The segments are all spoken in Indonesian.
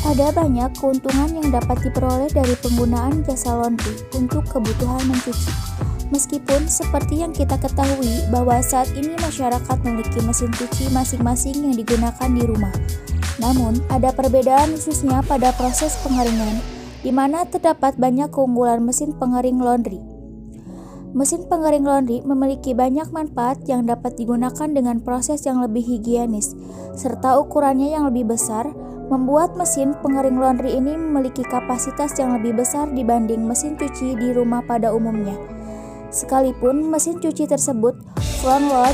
Ada banyak keuntungan yang dapat diperoleh dari penggunaan jasa laundry untuk kebutuhan mencuci. Meskipun seperti yang kita ketahui bahwa saat ini masyarakat memiliki mesin cuci masing-masing yang digunakan di rumah. Namun, ada perbedaan khususnya pada proses pengeringan, di mana terdapat banyak keunggulan mesin pengering laundry. Mesin pengering laundry memiliki banyak manfaat yang dapat digunakan dengan proses yang lebih higienis, serta ukurannya yang lebih besar, membuat mesin pengering laundry ini memiliki kapasitas yang lebih besar dibanding mesin cuci di rumah pada umumnya. Sekalipun mesin cuci tersebut front load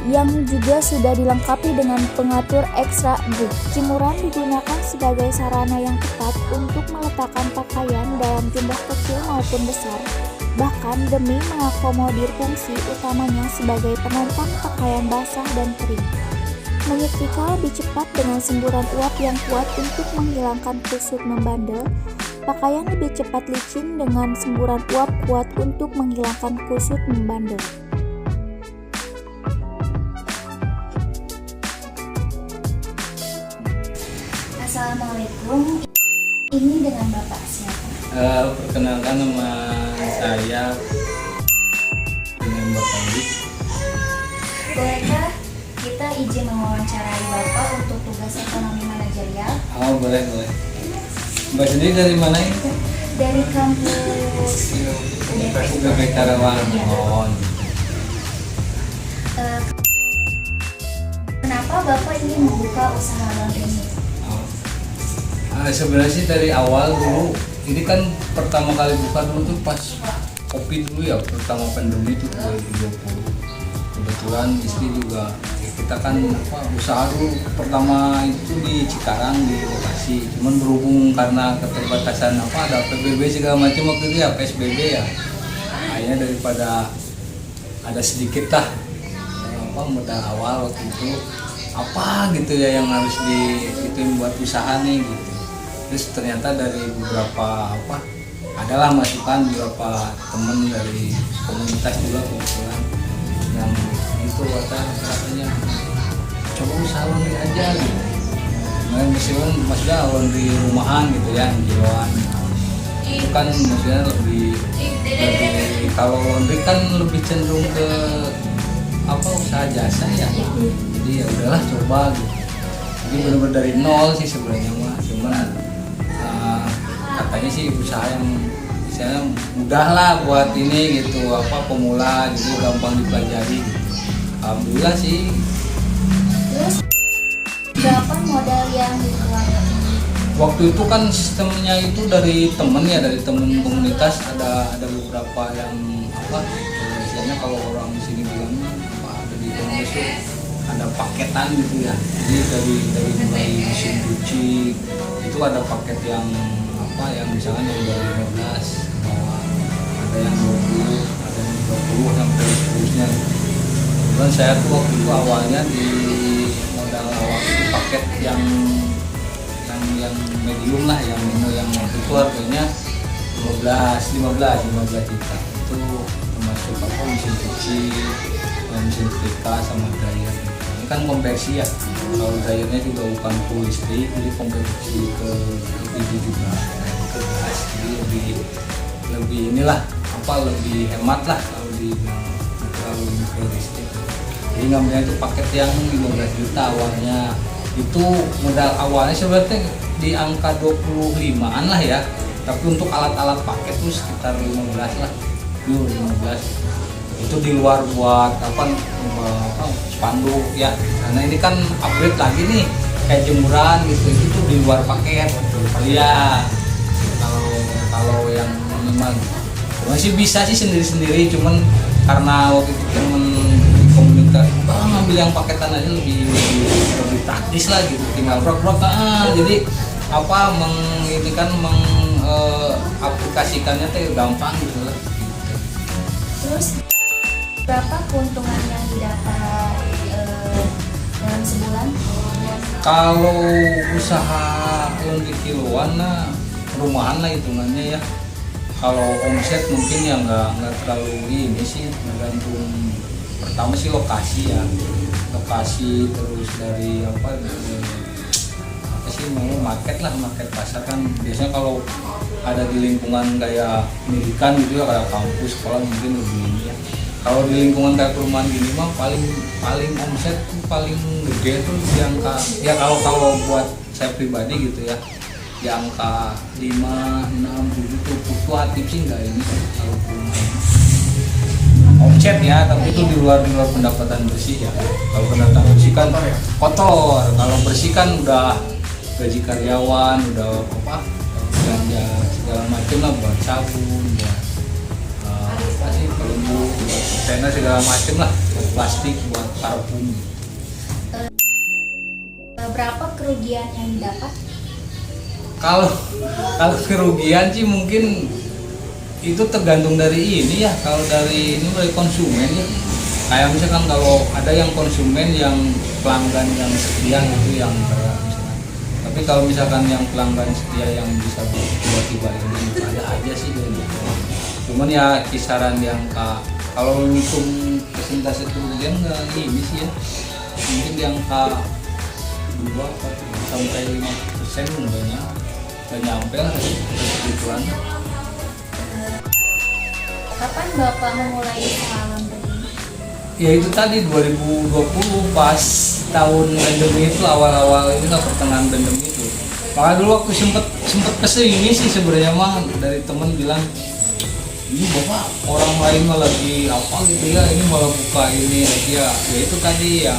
yang juga sudah dilengkapi dengan pengatur extra grip. Jemuran digunakan sebagai sarana yang tepat untuk meletakkan pakaian dalam jumlah kecil maupun besar, bahkan demi mengakomodir fungsi utamanya sebagai penopang pakaian basah dan kering. Menyetrika lebih cepat dengan semburan uap yang kuat untuk menghilangkan kusut membandel. Pakaian lebih cepat licin dengan semburan uap kuat untuk menghilangkan kusut membandel. Assalamualaikum. Ini dengan Bapak siapa? Perkenalkan nama saya dengan Bapak Uli. Bolehkah kita izin mewawancarai Bapak untuk tugas ekonomi manajerial? Oh, boleh. Mbak sendiri dari mana ini? Dari kampus UPP Karawang. Oh. Kenapa Bapak ingin membuka usaha laundry ini? Sebenarnya sih dari awal dulu, ini kan pertama kali buka dulu tuh pas COVID dulu ya, pertama pandemi itu 2020. Kebetulan istri juga, kita kan usaha dulu pertama itu di Cikarang di lokasi, cuman berhubung karena keterbatasan ada PBB segala macam waktu itu ya, PSBB ya, akhirnya daripada ada sedikit lah modal awal waktu itu apa gitu ya yang harus itu buat usaha nih gitu. Terus ternyata dari beberapa adalah masukan beberapa temen dari komunitas juga kebetulan yang itu katanya coba usaha laundry aja gitu. Meskipun maksudnya laundry rumahan gitu ya, kiloan. Itu kan maksudnya lebih kalau laundry kan lebih cenderung ke usaha jasa ya. Jadi ya udahlah coba gitu. Jadi benar-benar dari nol sih sebenarnya mah, cuman katanya sih usaha yang misalnya mudah lah buat ini gitu, pemula gitu, gampang dipelajari gitu. Alhamdulillah sih. Terus berapa modal yang dikeluarkan? Waktu itu kan sistemnya itu dari temen komunitas, ada beberapa yang misalnya kalau orang di sini bilang ada di komunitas itu ada paketan gitu ya. Jadi dari mulai mesin cuci itu ada paket yang misalnya yang 15 bawah, ada yang 20, ada yang 30 sampai seterusnya. Kemudian saya tuh waktu itu awalnya di modal awal itu paket yang medium lah, yang waktu itu harganya 15 juta. Itu termasuk mesin cuci, mesin setrika sama dryer. Ini kan konversi ya. Kalau dryernya juga bukan full listrik, jadi konversi ke itu juga ke gas. Jadi lebih inilah lebih hemat lah kalau terlalu ke listrik. Jadi ngambilnya itu paket yang 15 juta awalnya. Itu modal awalnya sebenarnya di angka 25-an lah ya. Tapi untuk alat-alat paket tuh sekitar 15 lah. 15. Itu di luar buat spanduk ya. Karena ini kan upgrade lagi nih kayak jemuran gitu. Itu tuh di luar paket. Iya. Kalau yang minimal masih bisa sih sendiri-sendiri, cuman karena waktu itu temen komunitas ngambil yang paketan aja lebih praktis lah gitu, tinggal brok jadi aplikasikannya tuh gampang gitu lah gitu. Terus berapa keuntungan yang didapat dalam sebulan? Kalau usaha laundry kiloan rumahan lah hitungannya ya. Kalau omset mungkin ya nggak terlalu ini sih, tergantung pertama sih lokasi ya, terus dari sih mau market pasar kan biasanya kalau ada di lingkungan kayak pendidikan gitu ya, kayak kampus sekolah mungkin lebih ini ya. Kalau di lingkungan kayak perumahan gini mah paling omset tuh paling gede tuh di angka ya, kalau buat saya pribadi gitu ya, di angka 5, 6, 7 tuh fluktuatif sih enggak ini kalau perumahan omset ya, tapi itu di luar pendapatan bersih ya. Kalau pendapatan bersih kan kotor, kalau bersih kan udah gaji karyawan, udah apa belanja segala macam lah, buat sabun, buat apa sih pelembut, buat tenda segala macam lah, buat plastik, buat parfum. Berapa kerugian yang didapat? Kalau kerugian sih mungkin itu tergantung dari ini ya, kalau dari konsumen ya. Kayak misalkan kalau ada yang konsumen yang pelanggan yang setia gitu yang berat misalkan. Tapi kalau misalkan yang pelanggan setia yang bisa buat tiba ini ada aja sih gitu. Cuman ya kisaran yang kalau hitung persentase kerugian nggak ini sih ya, mungkin yang 2 sampai 5% nggak nyampe lah segituan. Kapan Bapak memulai usaha laundry ini? Ya itu tadi 2020 pas tahun pandemi itu, awal-awal ini lah, pertengahan pandemi itu. Makanya dulu waktu sempet kesini sih sebenarnya mah dari temen bilang, ini bapak orang lain malah lagi apa gitu ya, ini malah buka ini ya itu tadi yang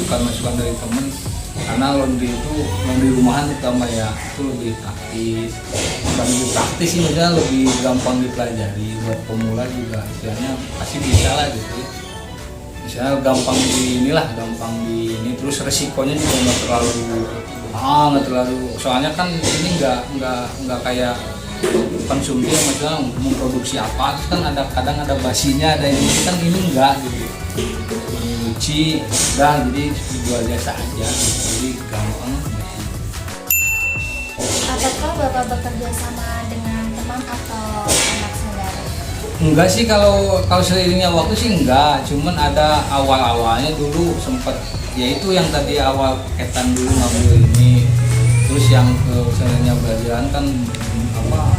masukan dari temen. Karena laundry rumahan terutama ya, itu lebih praktis, bukan lebih praktis sih, maksudnya lebih gampang dipelajari buat pemula juga, istilahnya pasti bisa lah gitu ya. Misalnya gampang di ini, terus resikonya juga nggak terlalu, soalnya kan ini nggak kayak konsumsi yang maksudnya memproduksi apa, terus kan kadang ada basinya, ada ini kan, ini enggak gitu, mencuci udah, jadi dijual biasa aja gitu. Jadi gampang. Apakah Bapak bekerja sama dengan teman atau anak saudara? Enggak sih, kalau seiringnya waktu sih enggak, cuman ada awalnya dulu sempet ya itu yang tadi awal paketan dulu ngambil ini, terus yang seiringnya belajaran kan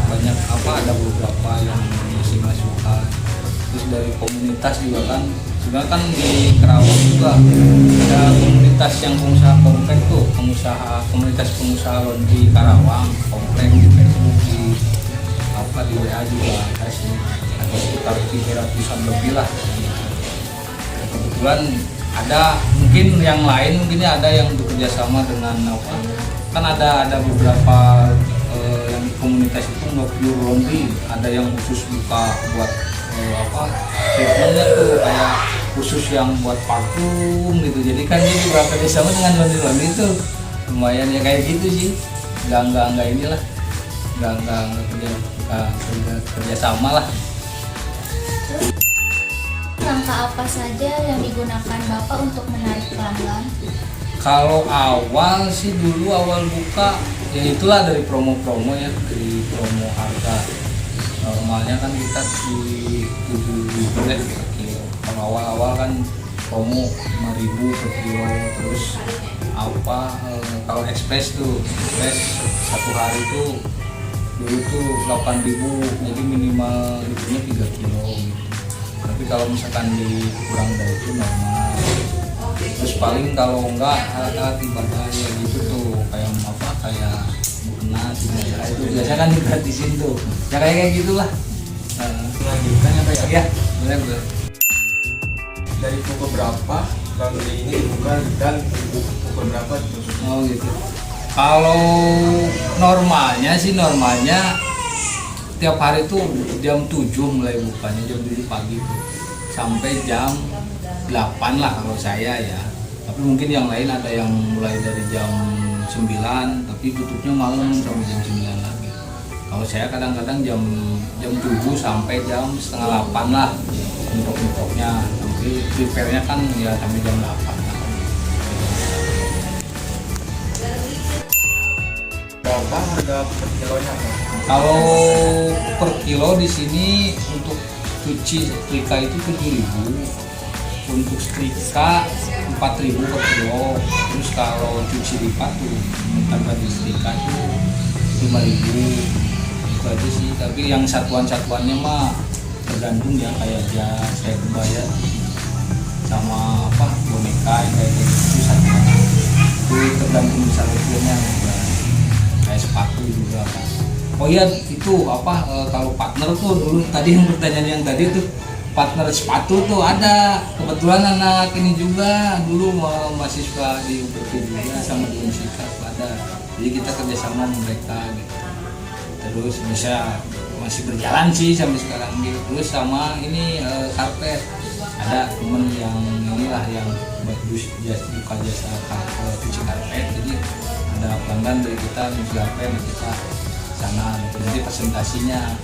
banyak ada beberapa yang masih masukan, terus dari komunitas juga kan, sebenarnya kan di Kerawang juga ada komunitas yang pengusaha komplek tuh, komunitas pengusaha laundry Karawang komplek, di Facebook, di WA juga ada sih, ada sekitar 300-an lebih lah. Kebetulan ada mungkin yang lain, mungkinnya ada yang bekerja sama dengan kan ada beberapa yang di komunitas itu nggak pure laundry, ada yang khusus buka buat treatmentnya tuh kayak khusus yang buat parfum gitu. Jadi kan dia juga kerjasama dengan laundry itu lumayan ya, kayak gitu sih, nggak inilah, nggak kerja sama lah. Langkah apa saja yang digunakan Bapak untuk menarik pelanggan? Kalau awal sih dulu awal buka ya itulah dari promo-promo ya, dari promo harga normalnya kan kita di 7.000 per kilo. Kalau awal-awal kan promo 5.000 per kilo, terus kalau ekspres satu hari tuh dulu tuh 8.000, jadi minimal itunya 3 kilo gitu. Tapi kalau misalkan dikurang dari itu normal. Terus paling kalau enggak alat ibadah ya gitu tuh, kayak mukena ya, itu biasanya kan digratisin tuh ya, kayak gitulah. Lanjutkan ya. Ya benar. Dari pukul berapa laundry ini dibuka dan pukul berapa ditutup? Oh gitu. Kalau normalnya tiap hari tuh jam 7 mulai bukanya, jam 7 pagi tuh sampai jam 8 lah kalau saya ya. Tapi mungkin yang lain ada yang mulai dari jam 9 tapi tutupnya malam sampai jam 9 lagi. Kalau saya kadang-kadang jam 7 sampai jam setengah 8 lah untuk-untuknya. Tapi prepare-nya kan ya sampai jam 8 lah. Berapa harga per kilonya? Kalau per kilo di sini untuk cuci setrika itu 7.000. Untuk setrika 4.000 per kilo. Terus kalau cuci lipat tuh tanpa disetrika tuh 5.000. Itu aja sih. Tapi yang satuan-satuannya mah tergantung ya, kayak jas, kayak kebaya sama boneka yang kayak gitu satuan. Itu tergantung besar kecilnya. Kayak sepatu juga kan. Oh iya itu kalau partner tuh dulu tadi yang pertanyaan yang tadi tuh partner sepatu tuh ada, kebetulan anak ini juga dulu mahasiswa di UPT juga sama di Unsikap ada, jadi kita kerjasama sama mereka gitu. Terus masih berjalan sih sampai sekarang gitu. Terus sama ini karpet, ada temen yang inilah yang buka jasa cuci karpet, jadi ada pelanggan dari kita cuci karpet, kita sana gitu. Jadi presentasinya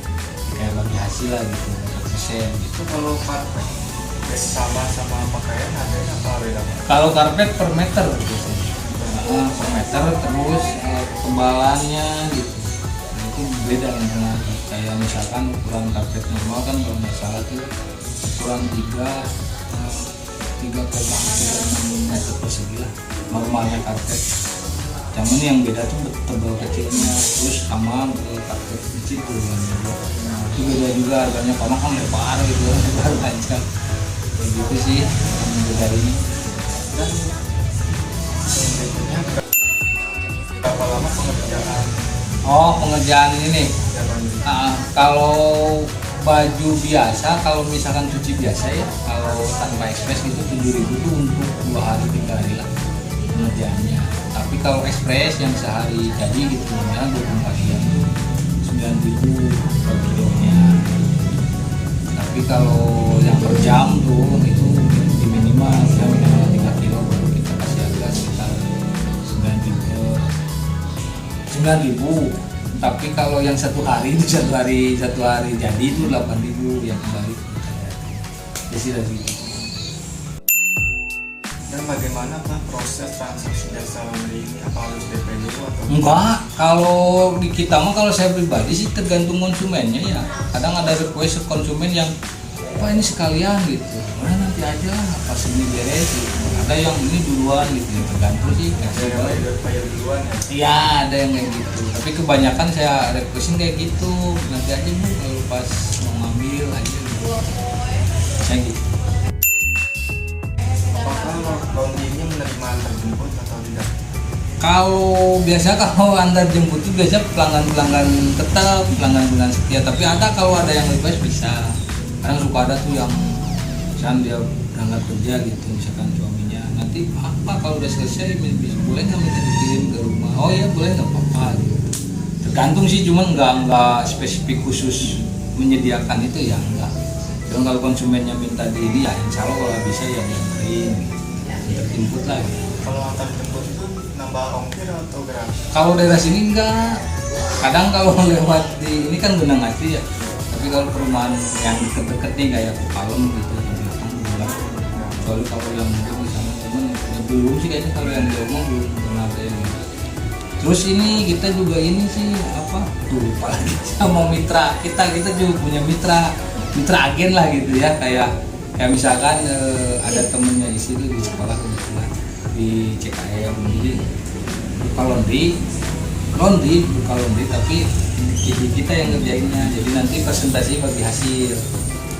kayak bagi hasil lah gitu, persen gitu. Itu kalau karpet sama pakaian harganya apa beda? Kalau karpet per meter biasanya. Per meter, terus ketebalannya gitu. Nah, itu beda dengan kayak misalkan ukuran karpet normal kan kalau nggak salah tuh ukuran 3,6 meter persegi lah normalnya karpet. Cuman yang beda tuh tebal kecilnya, terus sama karpet kecil tuh itu beda juga harganya, karena kan lebar gitu, lebar panjang kayak gitu sih yang beda ini. Dan yang berikutnya berapa lama pengerjaan? Pengerjaan ini kalau baju biasa, kalau misalkan cuci biasa ya, kalau tanpa ekspres itu 7.000 itu untuk 2 hari 3 hari lah pengerjaannya. Tapi kalau ekspres yang sehari jadi gitu ya 24 jam itu 9.000 per kilonya. Tapi kalau yang per jam tuh itu di minimal ya minimal 3 kilo baru kita kasih harga sekitar 9.000. Tapi kalau yang satu hari itu satu hari jadi itu 8.000 ya kembali. Jadi lagi. Dan bagaimana Pak proses transaksi jasa laundry ini? Apa harus DP dulu atau enggak? Kalau di kita mah, kalau saya pribadi sih tergantung konsumennya ya. Kadang ada request konsumen yang ini sekalian gitu, nanti aja pas ini beres gitu. Ada yang ini duluan gitu, tergantung sih. bayar duluan ya? Iya, ada yang kayak gitu. Tapi kebanyakan saya requestin kayak gitu, nanti aja Bu kalau pas mau ngambil aja gitu. Saya gitu. Apakah laundry-nya menerima antar jemput atau tidak? Kalau antar jemput itu biasa pelanggan tetap, pelanggan setia. Tapi kalau ada yang request bisa. Kadang suka ada tuh yang misalkan dia berangkat kerja gitu, misalkan suaminya nanti kalau udah selesai boleh nggak minta dikirim ke rumah? Oh iya boleh, nggak apa-apa gitu. Tergantung sih, cuman nggak spesifik khusus menyediakan itu ya enggak. Dan kalau konsumennya minta diri ya insya Allah kalau bisa ya dianterin gitu. Terjemput lah gitu. Kalau antar jemput itu nambah ongkir atau gratis? Kalau daerah sini enggak. Kadang kalau lewat di ini kan Gunung Asri ya. Tapi kalau perumahan yang deket-deket nih kayak Palem gitu di belakang enggak. Kecuali kalau yang mungkin di sana belum sih kayaknya, kalau yang di Omong belum pernah ada yang gitu. Terus ini kita juga ini sih lupa lagi sama mitra kita juga punya mitra agen lah gitu ya, kayak misalkan ada temennya di sini di sekolah kebetulan di CKM, jadi buka laundry tapi kita yang ngerjainnya. Jadi nanti presentasi bagi hasil,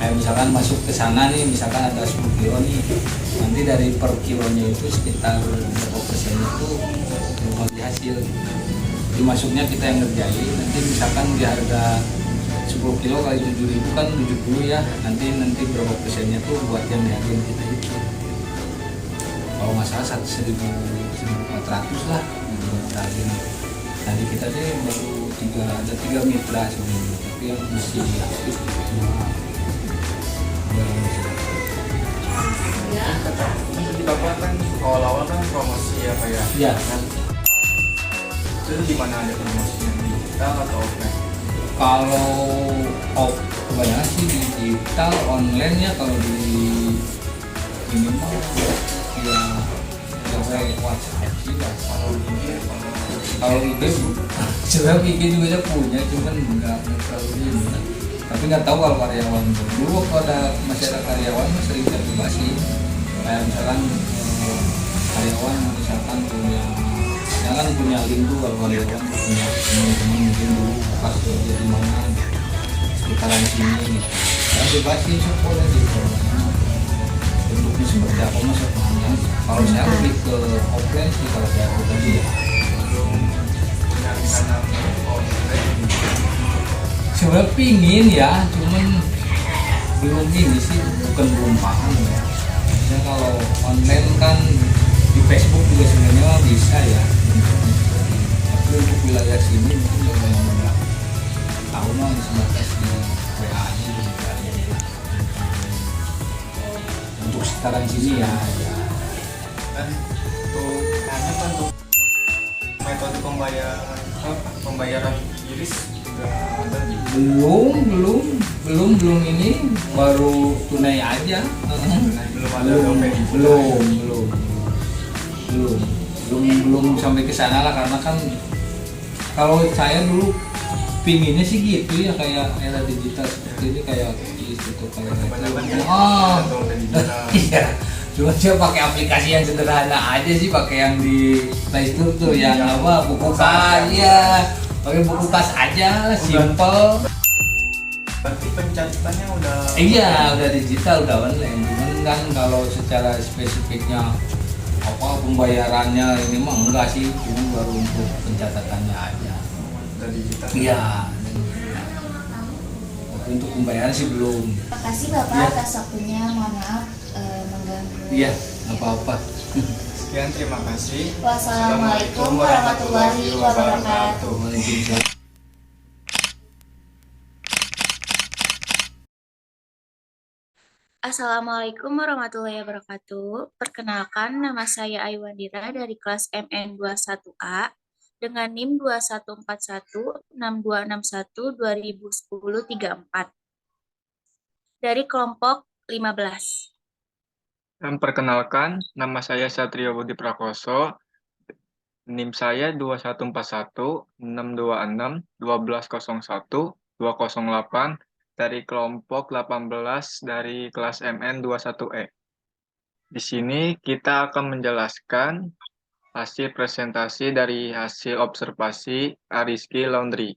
kayak misalkan masuk ke sana nih, misalkan ada 10 kilo nih, nanti dari per kilonya itu sekitar berapa persen itu bagi hasil. Jadi masuknya kita yang ngerjain, nanti misalkan di harga 10 kilo kali 7.000 kan 70 ya, nanti berapa persennya tuh buat yang diagen kita itu. Kalau nggak salah 1.400 lah buat agen. Tadi kita baru ada 3 mitra sebenarnya, tapi yang masih aktif cuma Tadi Bapak kan awal-awal kan promosi ya Pak ya? Iya. Itu di mana ada promosinya, di digital atau offline? Kalau kebanyakan sih di digital, online ya. Kalau di ini mah ya kayak WhatsApp sih lah. Kalau IG sebenarnya IG juga saya punya, cuman nggak terlalu ini. Tapi nggak tahu kalau karyawan dulu kalau ada masih ada karyawan sering saya sih kayak misalkan karyawan misalkan punya, ya kan punya link tuh kalau karyawan tuh punya teman-teman mungkin dulu pas kerja di mana sekitaran sini gitu, ya bebasin sekolah gitu. Bentuknya seperti apa mas sebenarnya? Kalau saya lebih ke offline sih kalau saya pribadi ya. Punya rencana online. Sebenarnya pingin ya, cuman belum ini sih, bukan belum paham ya. Ya kalau online kan di Facebook juga sebenarnya bisa ya. Tapi untuk wilayah sini mungkin yang nggak tahu mah sebatas di WA aja juga. Untuk sekarang sini ya, Dan untuk hanya kan untuk metode pembayaran iris sudah ada di belum ini baru tunai aja. belum ada dompet belum sampai ke sana lah, karena kan kalau saya dulu pinginnya sih gitu ya, kayak era digital seperti ini, kayak itu kayak kebanyakan kan oh dompet digital. iya, cuma dia pakai aplikasi yang sederhana aja sih, pakai yang di Play Store tuh yang apa, buku kas ya, pakai buku kas aja, simple. Berarti pencatatannya udah Iya, udah digital, udah online. Cuman kan kalau secara spesifiknya apa pembayarannya ini mah enggak sih, cuma baru untuk pencatatannya aja. udah digital. Iya. Tapi untuk pembayaran sih belum. Terima kasih Bapak Iya. atas waktunya. Mohon maaf mengganggu. Iya, nggak apa-apa. Sekian, terima kasih. Wassalamualaikum warahmatullahi wabarakatuh. Waalaikumsalam. Assalamualaikum warahmatullahi wabarakatuh. Perkenalkan, nama saya Aiwandira dari kelas MN21A dengan NIM 21416261201034 dari kelompok 15. Dan perkenalkan, nama saya Satrio Budi Prakoso. NIM saya 214162611208 dari kelompok 18 dari kelas MN21E. Di sini kita akan menjelaskan hasil presentasi dari hasil observasi Ariski Laundry.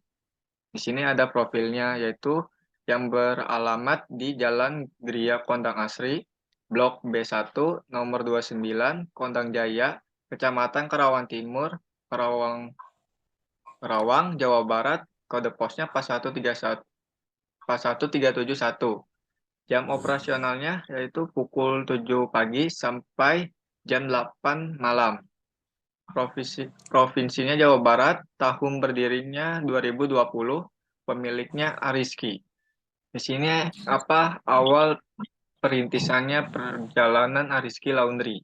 Di sini ada profilnya, yaitu yang beralamat di Jalan Gria Kondang Asri, Blok B1, nomor 29, Kondang Jaya, Kecamatan Karawang Timur, Karawang, Jawa Barat. Kode posnya 41371. Jam operasionalnya yaitu pukul 7 pagi sampai jam 8 malam. Provinsinya Jawa Barat, tahun berdirinya 2020, pemiliknya Ariski. Di sini apa awal perintisannya perjalanan Ariski Laundry.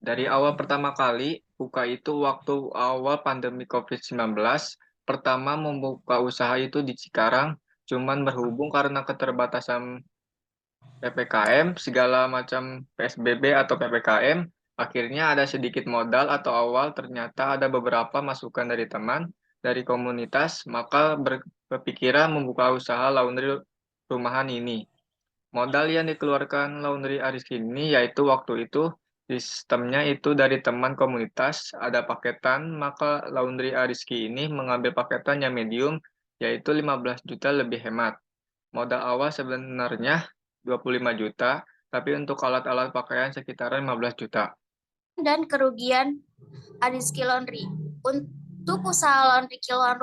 Dari awal pertama kali buka itu waktu awal pandemi COVID-19, pertama membuka usaha itu di Cikarang, cuman berhubung karena keterbatasan PPKM, segala macam PSBB atau PPKM, akhirnya ada sedikit modal atau awal ternyata ada beberapa masukan dari teman, dari komunitas, maka berpikiran membuka usaha laundry rumahan ini. Modal yang dikeluarkan Laundry Ariski ini yaitu waktu itu sistemnya itu dari teman komunitas, ada paketan, maka Laundry Ariski ini mengambil paketan yang medium, yaitu 15 juta lebih hemat. Modal awal sebenarnya 25 juta, tapi untuk alat-alat pakaian sekitaran 15 juta. Dan kerugian Ariski Laundry. Untuk usaha laundry kiloan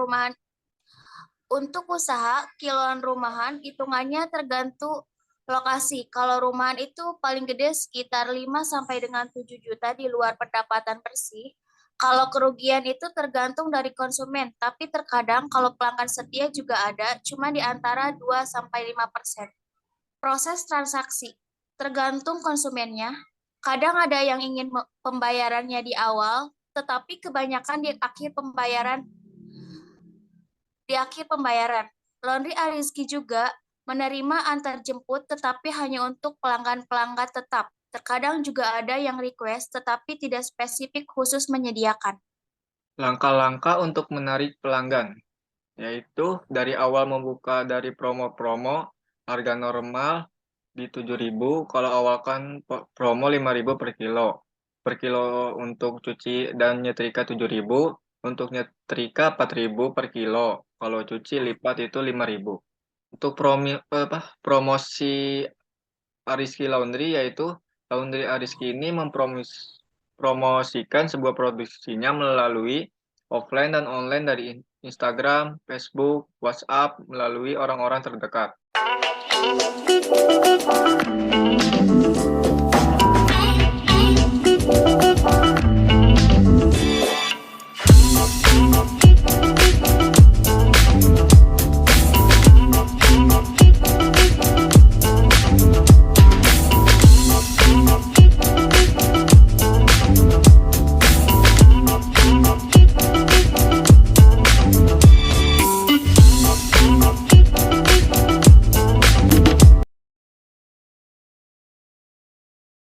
rumahan hitungannya tergantung lokasi. Kalau rumahan itu paling gede sekitar 5 sampai dengan 7 juta di luar pendapatan bersih. Kalau kerugian itu tergantung dari konsumen, tapi terkadang kalau pelanggan setia juga ada, cuma di antara 2 sampai 5%. Proses transaksi tergantung konsumennya. Kadang ada yang ingin pembayarannya di awal, tetapi kebanyakan di akhir pembayaran. Laundry Ariski juga menerima antar jemput, tetapi hanya untuk pelanggan-pelanggan tetap. Terkadang juga ada yang request, tetapi tidak spesifik khusus menyediakan. Langkah-langkah untuk menarik pelanggan, yaitu dari awal membuka dari promo-promo, harga normal di 7.000, kalau awal kan promo 5.000 per kilo. per kilo untuk cuci dan nyetrika 7.000, untuk nyetrika 4.000 per kilo. Kalau cuci lipat itu 5.000. Untuk promosi Ariski Laundry, yaitu Laundry Ariski ini mempromosikan sebuah produksinya melalui offline dan online dari Instagram, Facebook, WhatsApp, melalui orang-orang terdekat.